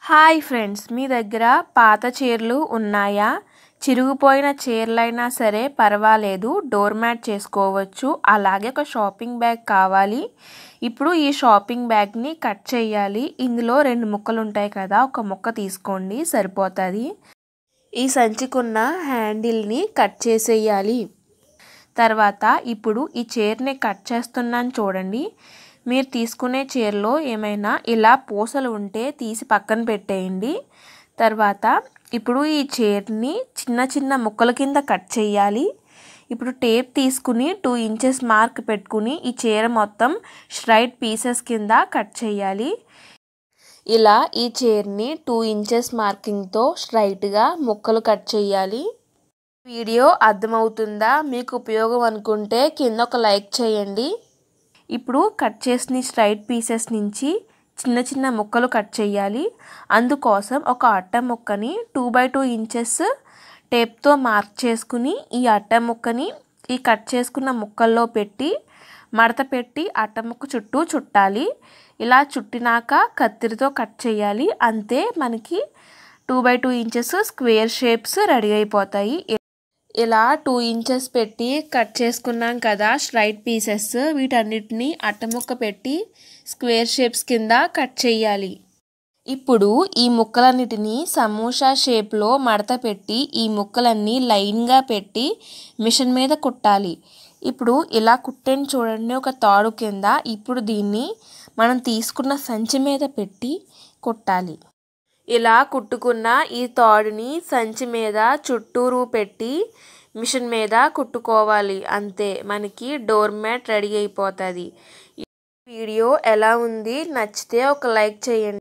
Hi friends, మీ దగ్గర పాత చీరలు ఉన్నాయా? చిరిగిపోయిన చీరలైనా సరే పర్వాలేదు, డోర్ మ్యాట్ చేసుకోవచ్చు. అలాగే ఒక షాపింగ్ బ్యాగ్ కావాలి. ఇప్పుడు ఈ షాపింగ్ బ్యాగ్ని కట్ చేయాలి. ఇందులో 2 ముక్కలు ఉంటాయి కదా, ఒక ముక్క తీసుకోండి సరిపోతుంది. ఈ సంచికున్న హ్యాండిల్ని కట్ చేసేయాలి. తర్వాత ఇప్పుడు ఈ చీరని కట్ చేస్తున్నాను చూడండి. మీరు తీసుకునే చీరలో ఏమైనా ఇలా పూసలు ఉంటే తీసి పక్కన పెట్టేయండి. తర్వాత ఇప్పుడు ఈ చీరని చిన్న చిన్న ముక్కల కింద కట్ చేయాలి. ఇప్పుడు టేప్ తీసుకుని 2 ఇంచెస్ మార్క్ పెట్టుకుని ఈ చీర మొత్తం స్ట్రైట్ పీసెస్ కింద కట్ చేయాలి. ఇలా ఈ చీరని 2 ఇంచెస్ మార్కింగ్తో స్ట్రైట్గా ముక్కలు కట్ చేయాలి. వీడియో అర్థమవుతుందా? మీకు ఉపయోగం అనుకుంటే కింద ఒక లైక్ చేయండి. ఇప్పుడు కట్ చేసిన స్ట్రైట్ పీసెస్ నుంచి చిన్న చిన్న ముక్కలు కట్ చేయాలి. అందుకోసం ఒక అట్ట ముక్కని 2x2 ఇంచెస్ టేప్తో మార్క్ చేసుకుని ఈ అట్ట ముక్కని ఈ కట్ చేసుకున్న ముక్కల్లో పెట్టి మడత పెట్టి అట్ట ముక్క చుట్టూ చుట్టాలి. ఇలా చుట్టినాక కత్తిరితో కట్ చేయాలి. అంతే, మనకి 2x2 inches square shapes ready అయిపోతాయి. ఇలా 2 ఇంచెస్ పెట్టి కట్ చేసుకున్నాం కదా స్ట్రైట్ పీసెస్, వీటన్నిటిని అట్టముక్క పెట్టి స్క్వేర్ షేప్స్ కింద కట్ చేయాలి. ఇప్పుడు ఈ ముక్కలన్నిటిని సమోసా షేప్లో మడత పెట్టి ఈ ముక్కలన్నీ లైన్గా పెట్టి మిషన్ మీద కుట్టాలి. ఇప్పుడు ఇలా కుట్టని చూడండి, ఒక తాడు కింద. ఇప్పుడు దీన్ని మనం తీసుకున్న సంచి మీద పెట్టి కుట్టాలి. ఇలా కుట్టుకున్న ఈ తాడుని సంచి మీద చుట్టూరు పెట్టి మిషన్ మీద కుట్టుకోవాలి. అంతే, మనకి డోర్ మ్యాట్ రెడీ అయిపోతుంది. వీడియో ఎలా ఉంది? నచ్చితే ఒక లైక్ చేయండి.